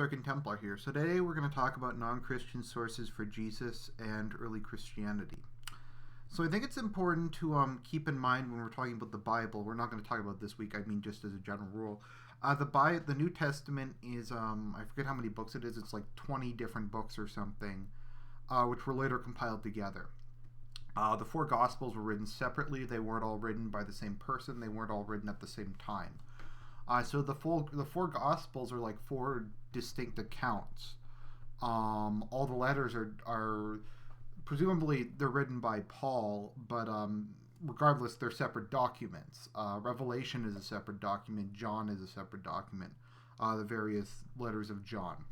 Argent Templar here. So today we're going to talk about non-Christian sources for Jesus and early Christianity. So I think it's important to keep in mind when we're talking about the Bible. We're not going to talk about this week. I mean, just as a general rule, the New Testament is I forget how many books it is. It's like 20 different books or something, which were later compiled together. The four Gospels were written separately. They weren't all written by the same person. They weren't all written at the same time. So the four Gospels are like four distinct accounts. All the letters are presumably they're written by Paul, but regardless, they're separate documents. Revelation is a separate document. John is a separate document. The various letters of John.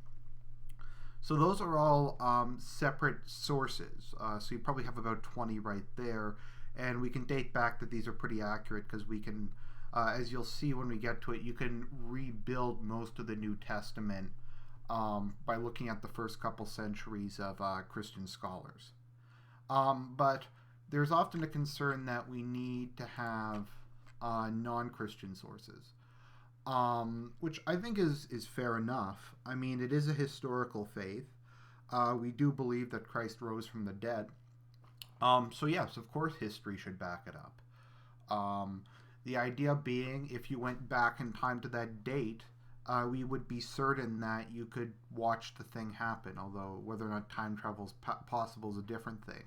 So those are all separate sources. So you probably have about 20 right there, and we can date back that these are pretty accurate because we can. As you'll see when we get to it, you can rebuild most of the New Testament by looking at the first couple centuries of Christian scholars. But there's often a concern that we need to have non-Christian sources, which I think is fair enough. I mean, it is a historical faith. We do believe that Christ rose from the dead. So yes, of course, history should back it up. The idea being, if you went back in time to that date, we would be certain that you could watch the thing happen, although whether or not time travel is possible is a different thing.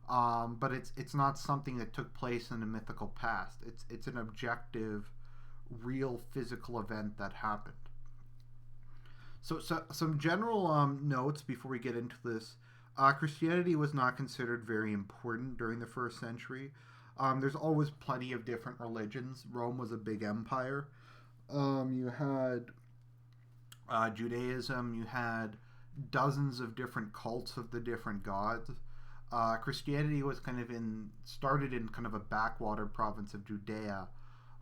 But it's not something that took place in a mythical past. It's an objective, real physical event that happened. So some general notes before we get into this. Christianity was not considered very important during the first century. There's always plenty of different religions. Rome was a big empire. You had Judaism. You had dozens of different cults of the different gods. Christianity was started in kind of a backwater province of Judea.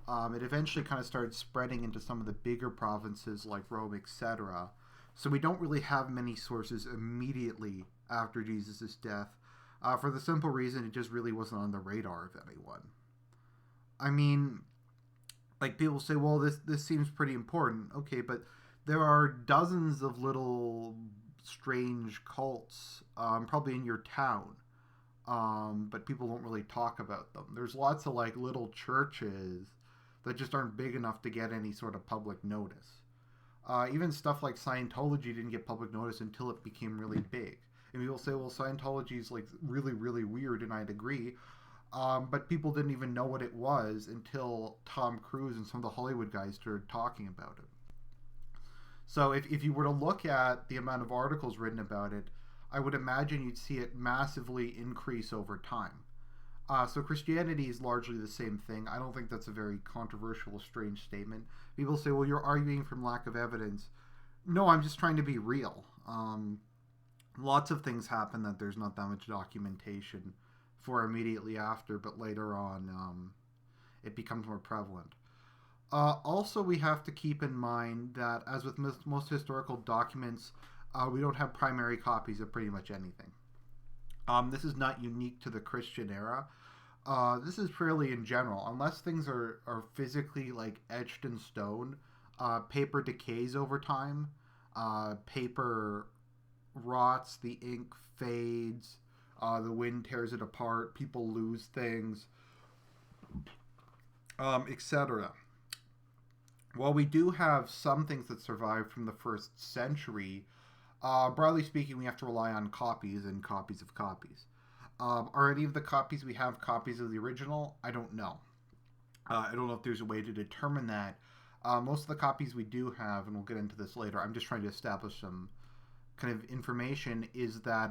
It eventually kind of started spreading into some of the bigger provinces like Rome, etc. So we don't really have many sources immediately after Jesus' death. For the simple reason it just really wasn't on the radar of anyone. I mean, like people say, well, this seems pretty important. Okay, but there are dozens of little strange cults, probably in your town, but people don't really talk about them. There's lots of like little churches that just aren't big enough to get any sort of public notice. Even stuff like Scientology didn't get public notice until it became really big. And people say, well, Scientology is like really, really weird, and I'd agree. But people didn't even know what it was until Tom Cruise and some of the Hollywood guys started talking about it. So if you were to look at the amount of articles written about it, I would imagine you'd see it massively increase over time. So Christianity is largely the same thing. I don't think that's a very controversial or strange statement. People say, well, you're arguing from lack of evidence. No, I'm just trying to be real. Lots of things happen that there's not that much documentation for immediately after, but later on it becomes more prevalent. Also, we have to keep in mind that, as with most historical documents, we don't have primary copies of pretty much anything. This is not unique to the Christian era. This is fairly in general. Unless things are physically like etched in stone, paper decays over time. Paper rots, the ink fades, the wind tears it apart, people lose things, etc. While we do have some things that survive from the first century, broadly speaking, we have to rely on copies and copies of copies. Are any of the copies we have copies of the original? I don't know. I don't know if there's a way to determine that. Most of the copies we do have, and we'll get into this later, I'm just trying to establish some kind of information, is that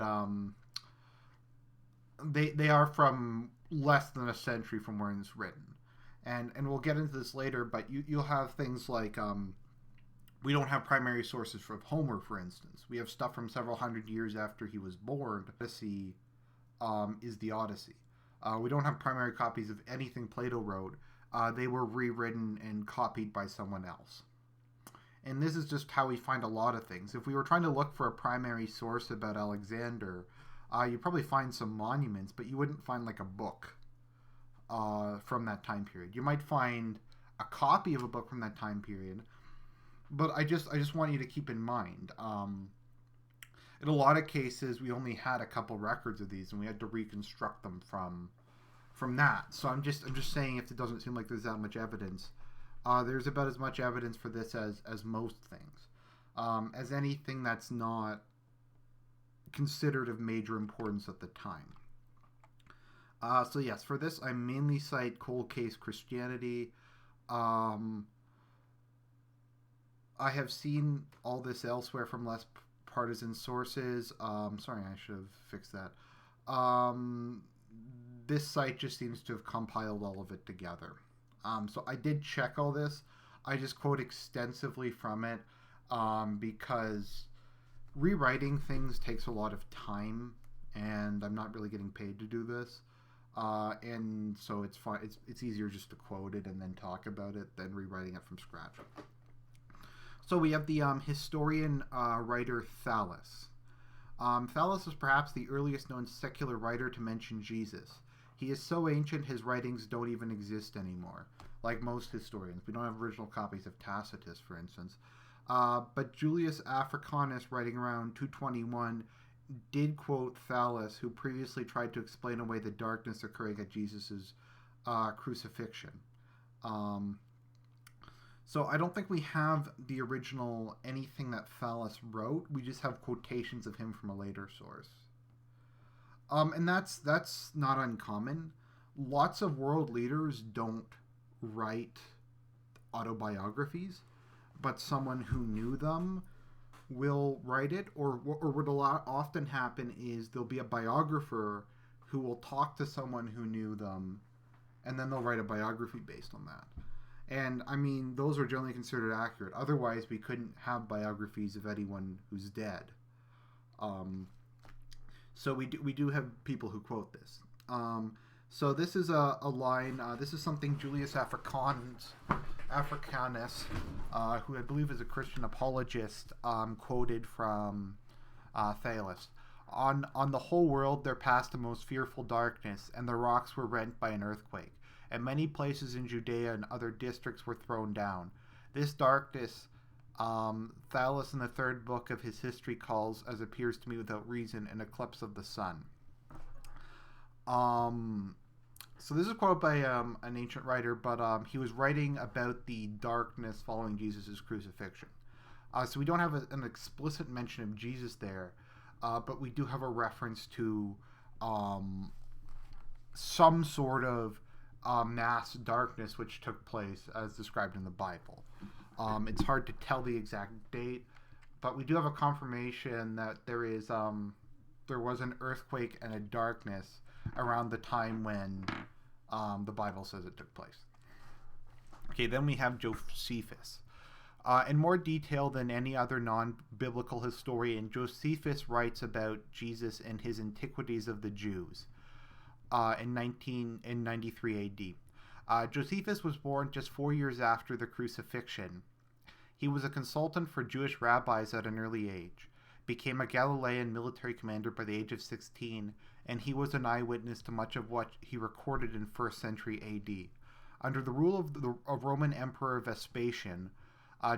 they are from less than a century from when it's written, and we'll get into this later. But you'll have things like we don't have primary sources from Homer, for instance. We have stuff from several hundred years after he was born. Odysee is the Odyssey. We don't have primary copies of anything Plato wrote. They were rewritten and copied by someone else. And this is just how we find a lot of things. If we were trying to look for a primary source about Alexander, you'd probably find some monuments, but you wouldn't find like a book from that time period. You might find a copy of a book from that time period, But I just want you to keep in mind, in a lot of cases, we only had a couple records of these, and we had to reconstruct them from that. So I'm just saying, if it doesn't seem like there's that much evidence, there's about as much evidence for this as most things, as anything that's not considered of major importance at the time. So yes, for this I mainly cite Cold Case Christianity. I have seen all this elsewhere from less partisan sources. Sorry, I should have fixed that. This site just seems to have compiled all of it together. So I did check all this. I just quote extensively from it because rewriting things takes a lot of time, and I'm not really getting paid to do this. And so it's fine. It's easier just to quote it and then talk about it than rewriting it from scratch. So we have the historian writer Celus. Celus is perhaps the earliest known secular writer to mention Jesus. He is so ancient his writings don't even exist anymore, like most historians. We don't have original copies of Tacitus, for instance. But Julius Africanus, writing around 221, did quote Celus, who previously tried to explain away the darkness occurring at Jesus' crucifixion. So I don't think we have the original anything that Celus wrote. We just have quotations of him from a later source. And that's not uncommon. Lots of world leaders don't write autobiographies, but someone who knew them will write it, or what a lot often happen is there'll be a biographer who will talk to someone who knew them, and then they'll write a biography based on that. And I mean, those are generally considered accurate. Otherwise, we couldn't have biographies of anyone who's dead. So we do have people who quote this. So this is a line. This is something Julius Africanus, who I believe is a Christian apologist, quoted from Celus. On the whole world there passed a most fearful darkness, and the rocks were rent by an earthquake, and many places in Judea and other districts were thrown down. This darkness, Celus in the third book of his history calls, as appears to me without reason, an eclipse of the sun. So this is quoted by an ancient writer, but he was writing about the darkness following Jesus' crucifixion. So we don't have an explicit mention of Jesus there, but we do have a reference to some sort of mass darkness which took place as described in the Bible. It's hard to tell the exact date, but we do have a confirmation that there was an earthquake and a darkness around the time when the Bible says it took place. Okay, then we have Josephus. In more detail than any other non-biblical historian, Josephus writes about Jesus and his Antiquities of the Jews in 93 AD. Josephus was born just 4 years after the crucifixion. He was a consultant for Jewish rabbis at an early age, became a Galilean military commander by the age of 16, and he was an eyewitness to much of what he recorded in 1st century AD. Under the rule of Roman Emperor Vespasian,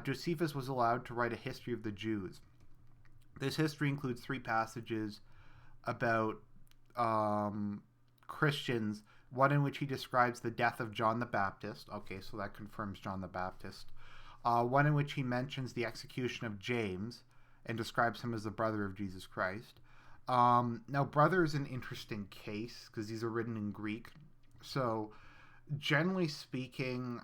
Josephus was allowed to write a history of the Jews. This history includes 3 passages about Christians, one in which he describes the death of John the Baptist. Okay, so that confirms John the Baptist. One in which he mentions the execution of James and describes him as the brother of Jesus Christ. Now, brother is an interesting case because these are written in Greek. So, generally speaking,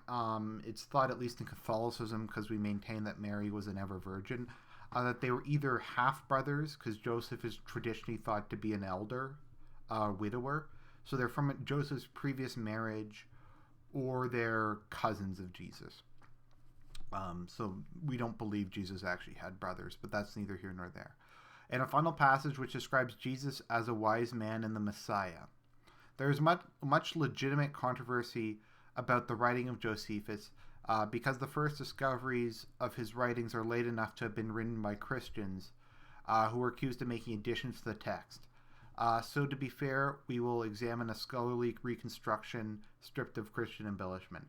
it's thought, at least in Catholicism, because we maintain that Mary was an ever virgin, that they were either half-brothers, because Joseph is traditionally thought to be an elder, widower. So they're from Joseph's previous marriage, or they're cousins of Jesus. So we don't believe Jesus actually had brothers, but that's neither here nor there. And a final passage which describes Jesus as a wise man and the Messiah. There is much legitimate controversy about the writing of Josephus because the first discoveries of his writings are late enough to have been written by Christians who were accused of making additions to the text. So to be fair, we will examine a scholarly reconstruction stripped of Christian embellishment.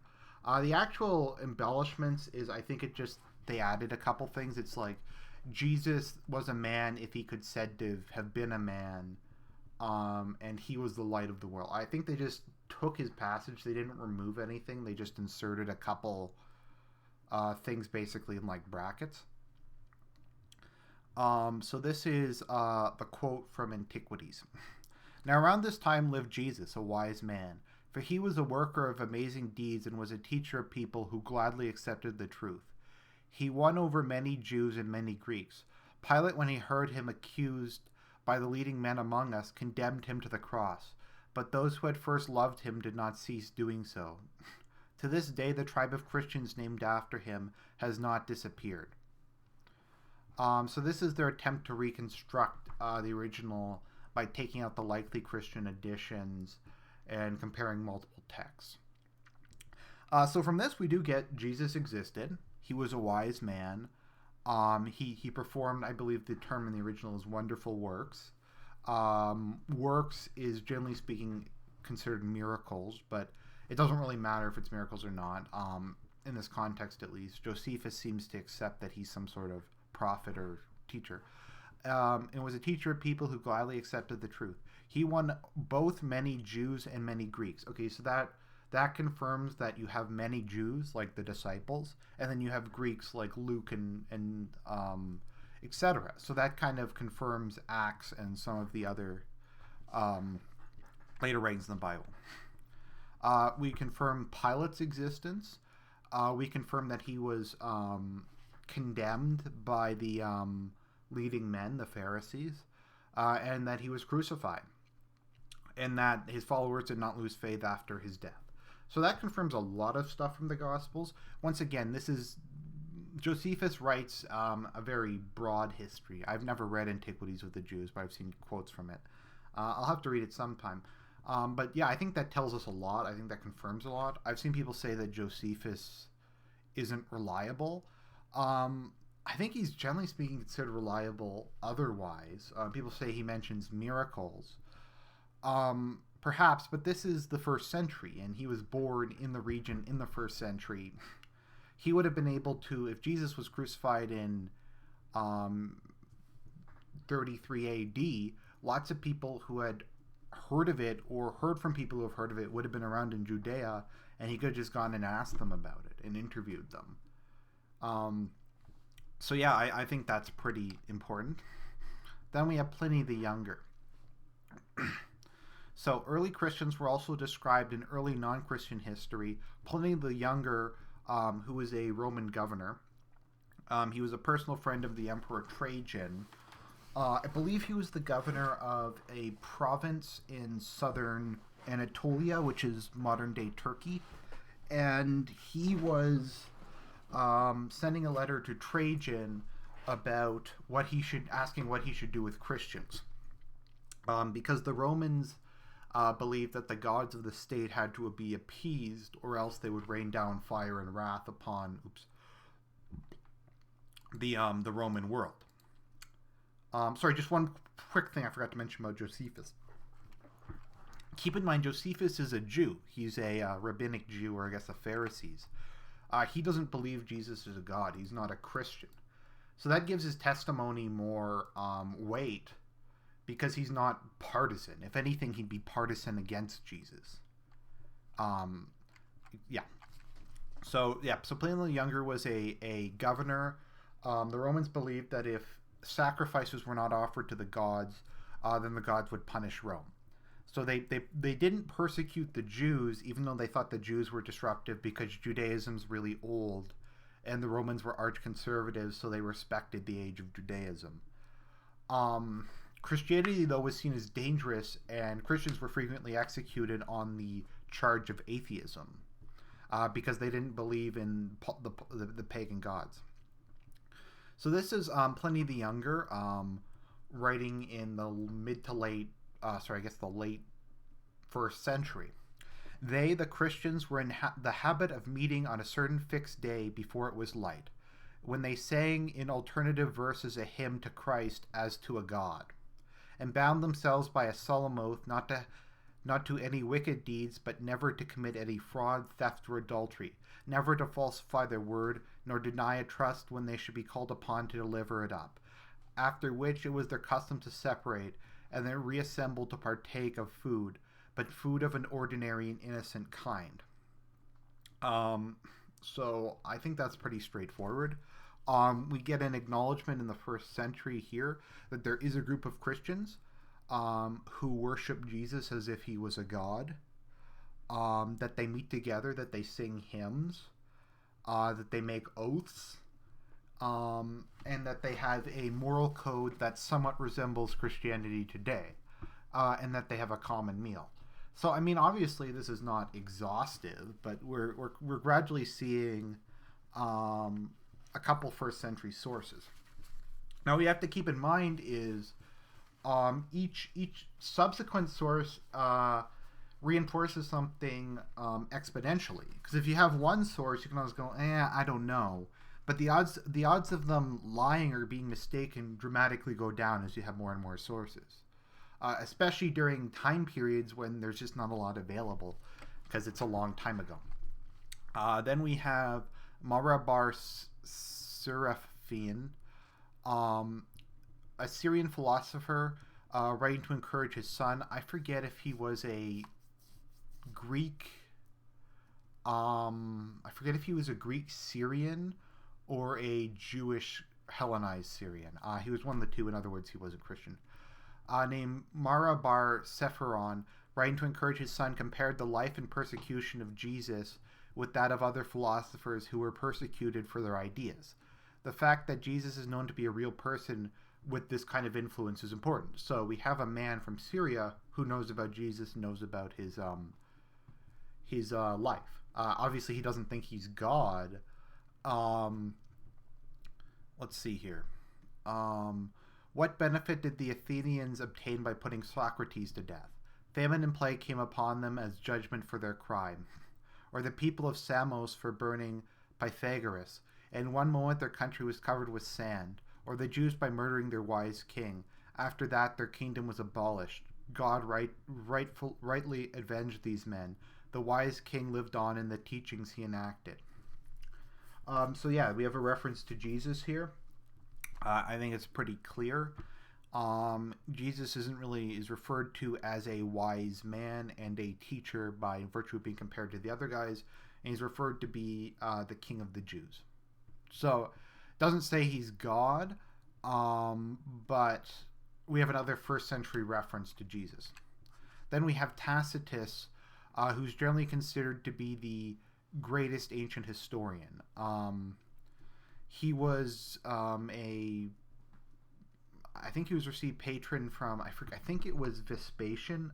The actual embellishments is, I think it just they added a couple things. It's like Jesus was a man if he could said to have been a man, and he was the light of the world. I think they just took his passage. They didn't remove anything. They just inserted a couple things basically in like brackets. So this is the quote from Antiquities. Now around this time lived Jesus, a wise man, for he was a worker of amazing deeds and was a teacher of people who gladly accepted the truth. He won over many Jews and many Greeks. Pilate, when he heard him accused by the leading men among us, condemned him to the cross. But those who had first loved him did not cease doing so. To this day, the tribe of Christians named after him has not disappeared. So this is their attempt to reconstruct the original by taking out the likely Christian additions and comparing multiple texts. So from this, we do get Jesus existed. He was a wise man. He performed, I believe the term in the original is wonderful works. Works is, generally speaking, considered miracles, but it doesn't really matter if it's miracles or not. In this context, at least, Josephus seems to accept that he's some sort of prophet or teacher. And was a teacher of people who gladly accepted the truth. He won both many Jews and many Greeks. Okay, so that confirms that you have many Jews, like the disciples, and then you have Greeks like Luke and etc. So that kind of confirms Acts and some of the other later writings in the Bible. We confirm Pilate's existence. We confirm that he was condemned by the leading men, the Pharisees, and that he was crucified, and that his followers did not lose faith after his death. So that confirms a lot of stuff from the Gospels. Once again, this is Josephus writes a very broad history. I've never read Antiquities of the Jews, but I've seen quotes from it. I'll have to read it sometime. But yeah, I think that tells us a lot. I think that confirms a lot. I've seen people say that Josephus isn't reliable. I think he's, generally speaking, considered reliable otherwise. People say he mentions miracles. Perhaps, but this is the 1st century, and he was born in the region in the 1st century. He would have been able to, if Jesus was crucified in 33 AD, lots of people who had heard of it or heard from people who have heard of it would have been around in Judea, and he could have just gone and asked them about it and interviewed them. So yeah, I think that's pretty important. Then we have Pliny the Younger. So early Christians were also described in early non-Christian history. Pliny the Younger, who was a Roman governor, he was a personal friend of the Emperor Trajan. I believe he was the governor of a province in southern Anatolia, which is modern-day Turkey. And he was sending a letter to Trajan about asking what he should do with Christians. Because the Romans believed that the gods of the state had to be appeased, or else they would rain down fire and wrath upon the Roman world. Sorry, just one quick thing I forgot to mention about Josephus. Keep in mind, Josephus is a Jew. He's a rabbinic Jew, or I guess the Pharisees. He doesn't believe Jesus is a god. He's not a Christian. So that gives his testimony more weight, because he's not partisan. If anything, he'd be partisan against Jesus. So Pliny the Younger was a governor. The Romans believed that if sacrifices were not offered to the gods, then the gods would punish Rome. So they didn't persecute the Jews, even though they thought the Jews were disruptive, because Judaism's really old, and the Romans were arch-conservatives, so they respected the age of Judaism. Christianity, though, was seen as dangerous, and Christians were frequently executed on the charge of atheism, because they didn't believe in the pagan gods. So this is Pliny the Younger, writing in the the late 1st century. They, the Christians, were in the habit of meeting on a certain fixed day before it was light, when they sang in alternative verses a hymn to Christ as to a god, and bound themselves by a solemn oath not to not to any wicked deeds, but never to commit any fraud, theft, or adultery, never to falsify their word, nor deny a trust when they should be called upon to deliver it up. After which it was their custom to separate, and then reassemble to partake of food, but food of an ordinary and innocent kind. So I think that's pretty straightforward. We get an acknowledgement in the first century here that there is a group of Christians who worship Jesus as if he was a god, that they meet together, that they sing hymns, that they make oaths, and that they have a moral code that somewhat resembles Christianity today, and that they have a common meal. So, I mean, obviously this is not exhaustive, but we're gradually seeing a couple first century sources. Now, we have to keep in mind is each subsequent source reinforces something exponentially. Because if you have one source, you can always go, I don't know. But the odds of them lying or being mistaken dramatically go down as you have more and more sources. Especially during time periods when there's just not a lot available, because it's a long time ago. Then we have Marabar Seraphian, a Syrian philosopher, writing to encourage his son. I forget if he was a Greek. I forget if he was a Greek Syrian or a Jewish Hellenized Syrian. He was one of the two. In other words, he was a Christian. Named Marabar Sephiron, writing to encourage his son, compared the life and persecution of Jesus with that of other philosophers who were persecuted for their ideas. The fact that Jesus is known to be a real person with this kind of influence is important. So we have a man from Syria who knows about Jesus, knows about his life. Obviously, he doesn't think he's God. Let's see here. What benefit did the Athenians obtain by putting Socrates to death? Famine and plague came upon them as judgment for their crime. Or the people of Samos for burning Pythagoras. In one moment their country was covered with sand. Or the Jews by murdering their wise king. After that their kingdom was abolished. God rightly avenged these men. The wise king lived on in the teachings he enacted. So yeah, we have a reference to Jesus here. I think it's pretty clear. Jesus is referred to as a wise man and a teacher by virtue of being compared to the other guys, and he's referred to be the king of the Jews. So it doesn't say he's God, but we have another first century reference to Jesus. Then we have Tacitus, who's generally considered to be the greatest ancient historian. He was I think he was received patron from, I think it was Vespasian.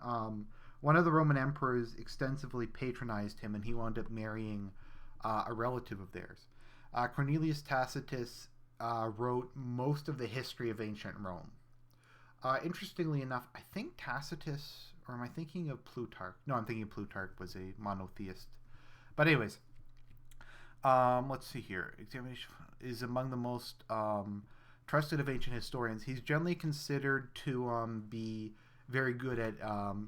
One of the Roman emperors extensively patronized him, and he wound up marrying a relative of theirs. Cornelius Tacitus wrote most of the history of ancient Rome. Interestingly enough, I think Tacitus, or am I thinking of Plutarch? No, I'm thinking Plutarch was a monotheist. But anyways, let's see here. Examination is among the most trusted of ancient historians. He's generally considered to be very good at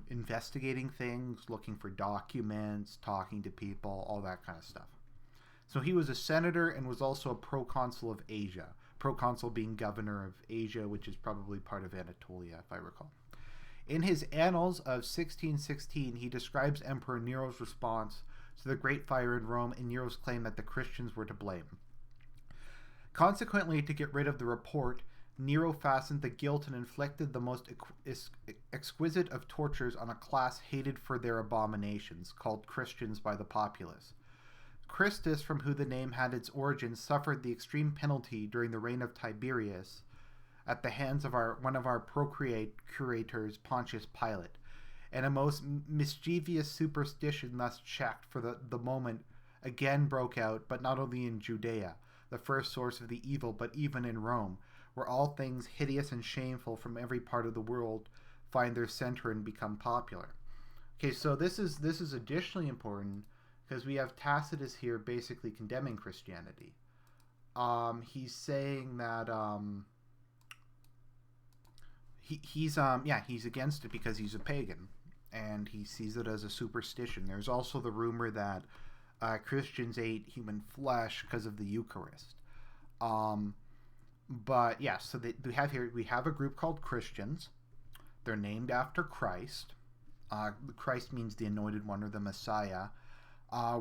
investigating things, looking for documents, talking to people, all that kind of stuff. So he was a senator and was also a proconsul of Asia. Proconsul being governor of Asia, which is probably part of Anatolia, if I recall. In his Annals of 1616, he describes Emperor Nero's response to the Great Fire in Rome and Nero's claim that the Christians were to blame. Consequently, to get rid of the report, Nero fastened the guilt and inflicted the most exquisite of tortures on a class hated for their abominations, called Christians by the populace. Christus, from whom the name had its origin, suffered the extreme penalty during the reign of Tiberius at the hands of one of our procurators, Pontius Pilate, and a most mischievous superstition thus checked for the moment again broke out, but not only in Judea, the first source of the evil, but even in Rome, where all things hideous and shameful from every part of the world find their center and become popular. Okay, so this is additionally important because we have Tacitus here basically condemning Christianity. He's saying that he's against it because he's a pagan, and he sees it as a superstition. There's also the rumor that Christians ate human flesh because of the Eucharist. But yeah, so we have a group called Christians. They're named after Christ. Christ means the anointed one or the Messiah.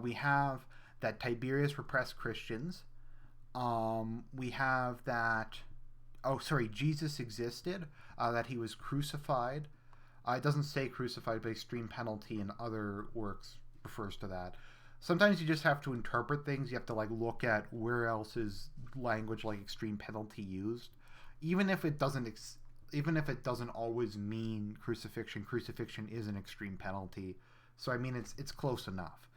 We have that Tiberius repressed Christians. We have that, Jesus existed, that he was crucified. It doesn't say crucified, but extreme penalty in other works refers to that. Sometimes you just have to interpret things. You have to look at where else is language like extreme penalty used, even if it doesn't always mean crucifixion. Crucifixion is an extreme penalty, so I mean it's close enough.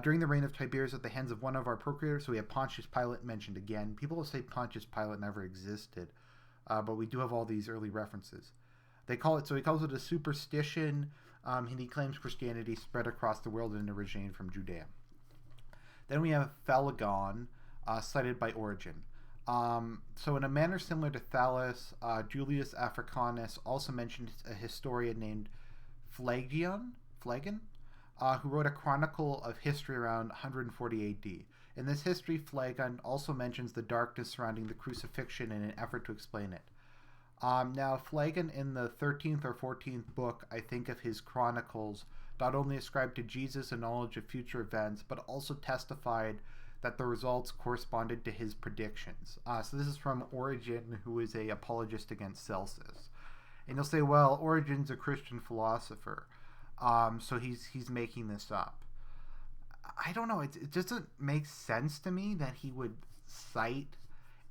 During the reign of Tiberius at the hands of one of our procurators, so we have Pontius Pilate mentioned again. People will say Pontius Pilate never existed, but we do have all these early references. He calls it a superstition, and he claims Christianity spread across the world and originated from Judea. Then we have Phlegon, cited by Origen. So in a manner similar to Thales, Julius Africanus also mentioned a historian named Phlegon, who wrote a chronicle of history around 140 AD. In this history, Phlegon also mentions the darkness surrounding the crucifixion in an effort to explain it. Now, Phlegon in the 13th or 14th book, I think, of his chronicles, not only ascribed to Jesus a knowledge of future events, but also testified that the results corresponded to his predictions. So this is from Origen, who is an apologist against Celus. And you'll say, well, Origen's a Christian philosopher, so he's making this up. I don't know. It doesn't make sense to me that he would cite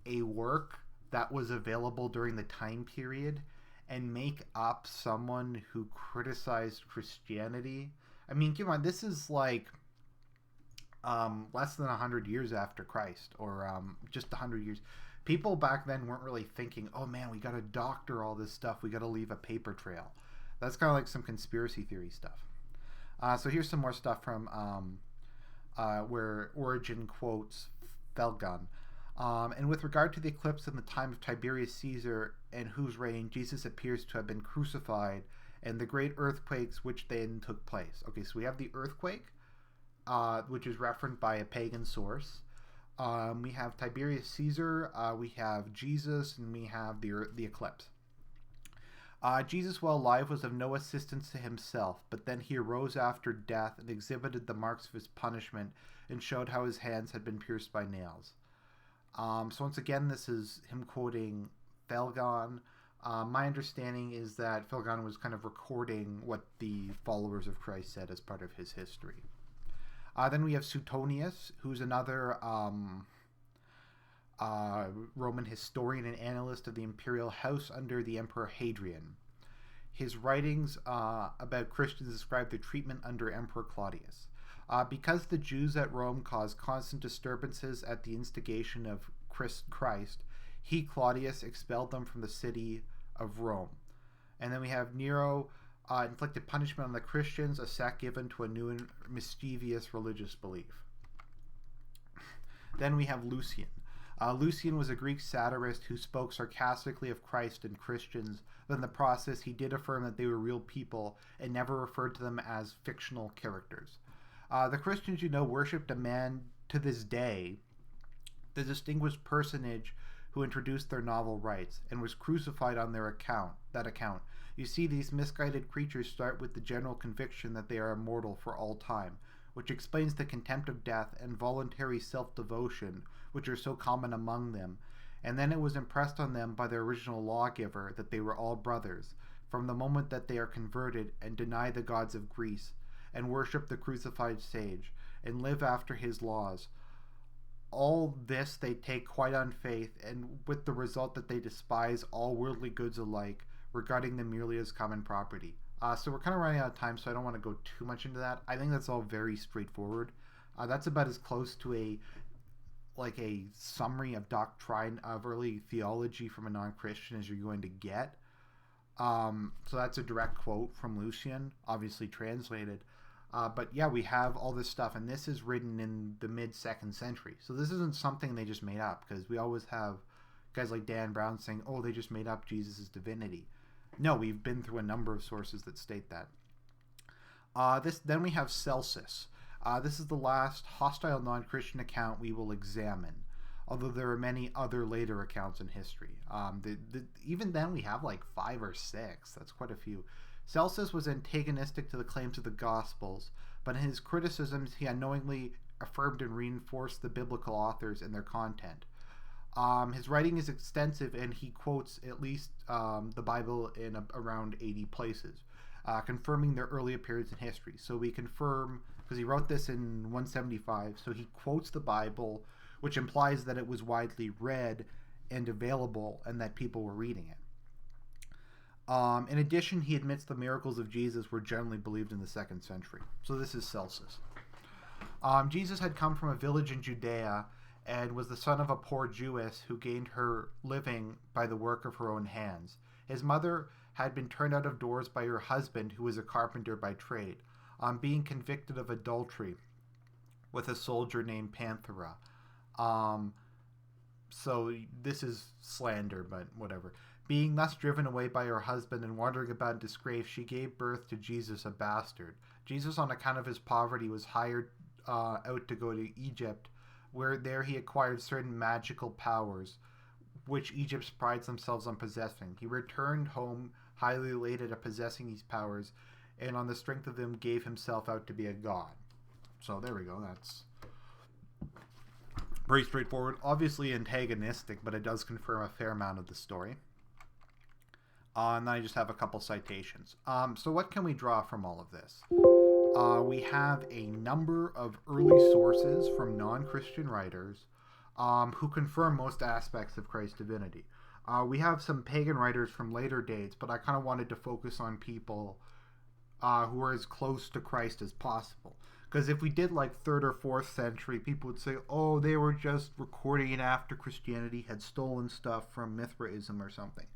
a work that was available during the time period and make up someone who criticized Christianity. I mean, come on, this is less than 100 years after Christ, or just 100 years. People back then weren't really thinking, oh man, we got to doctor all this stuff. We got to leave a paper trail. That's kind of like some conspiracy theory stuff. So here's some more stuff from where Origen quotes Phlegon. And with regard to the eclipse in the time of Tiberius Caesar, in whose reign Jesus appears to have been crucified, and the great earthquakes which then took place. Okay, so we have the earthquake, which is referenced by a pagan source. We have Tiberius Caesar, we have Jesus, and we have the eclipse. Jesus, while alive, was of no assistance to himself, but then he arose after death and exhibited the marks of his punishment and showed how his hands had been pierced by nails. So once again, this is him quoting Phlegon. My understanding is that Phlegon was kind of recording what the followers of Christ said as part of his history. Then we have Suetonius, who's another Roman historian and analyst of the imperial house under the Emperor Hadrian. His writings about Christians describe their treatment under Emperor Claudius. Because the Jews at Rome caused constant disturbances at the instigation of Christ, he, Claudius, expelled them from the city of Rome. And then we have Nero inflicted punishment on the Christians, a sect given to a new and mischievous religious belief. Then we have Lucian. Lucian was a Greek satirist who spoke sarcastically of Christ and Christians, but in the process he did affirm that they were real people and never referred to them as fictional characters. The Christians, worshipped a man to this day, the distinguished personage who introduced their novel rites and was crucified on that account. You see, these misguided creatures start with the general conviction that they are immortal for all time, which explains the contempt of death and voluntary self-devotion which are so common among them, and then it was impressed on them by their original lawgiver that they were all brothers, from the moment that they are converted and deny the gods of Greece, and worship the crucified sage, and live after his laws. All this they take quite on faith, and with the result that they despise all worldly goods alike, regarding them merely as common property. So we're kind of running out of time, so I don't want to go too much into that. I think that's all very straightforward. That's about as close to a summary of doctrine of early theology from a non-Christian as you're going to get. So that's a direct quote from Lucian, obviously translated. But yeah, we have all this stuff, and this is written in the mid-2nd century. So this isn't something they just made up, because we always have guys like Dan Brown saying, oh, they just made up Jesus' divinity. No, we've been through a number of sources that state that. Then we have Celsus. This is the last hostile non-Christian account we will examine, although there are many other later accounts in history. Even then we have like 5 or 6. That's quite a few. Celsus was antagonistic to the claims of the Gospels, but in his criticisms he unknowingly affirmed and reinforced the biblical authors and their content. His writing is extensive, and he quotes at least the Bible in around 80 places, confirming their early appearance in history. So we confirm, because he wrote this in 175, so he quotes the Bible, which implies that it was widely read and available and that people were reading it. In addition, he admits the miracles of Jesus were generally believed in the 2nd century. So this is Celsus. Jesus had come from a village in Judea and was the son of a poor Jewess who gained her living by the work of her own hands. His mother had been turned out of doors by her husband, who was a carpenter by trade, being convicted of adultery with a soldier named Panthera. So this is slander, but whatever. Being thus driven away by her husband and wandering about in disgrace, she gave birth to Jesus, a bastard. Jesus, on account of his poverty, was hired out to go to Egypt, where there he acquired certain magical powers, which Egypt prides themselves on possessing. He returned home highly elated at possessing these powers, and on the strength of them gave himself out to be a god. So there we go. That's pretty straightforward. Obviously antagonistic, but it does confirm a fair amount of the story. And then I just have a couple citations. So what can we draw from all of this? We have a number of early sources from non-Christian writers who confirm most aspects of Christ's divinity. We have some pagan writers from later dates, but I kind of wanted to focus on people who are as close to Christ as possible. Because if we did like 3rd or 4th century, people would say, oh, they were just recording it after Christianity had stolen stuff from Mithraism or something.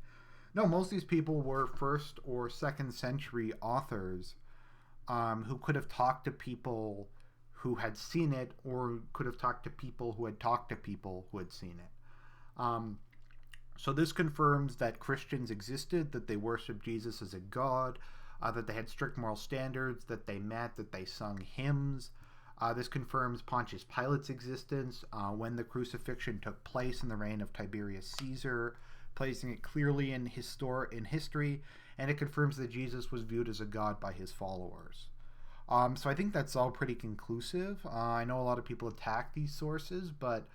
No, most of these people were 1st or 2nd century authors who could have talked to people who had seen it, or could have talked to people who had talked to people who had seen it. So this confirms that Christians existed, that they worshiped Jesus as a god, that they had strict moral standards, that they met, that they sung hymns. This confirms Pontius Pilate's existence when the crucifixion took place in the reign of Tiberius Caesar, placing it clearly in history, and it confirms that Jesus was viewed as a god by his followers. So I think that's all pretty conclusive. I know a lot of people attack these sources, but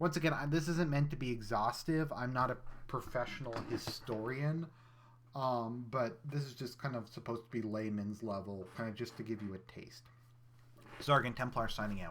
once again, this isn't meant to be exhaustive. I'm not a professional historian, but this is just kind of supposed to be layman's level, kind of just to give you a taste. Argent Templar signing out.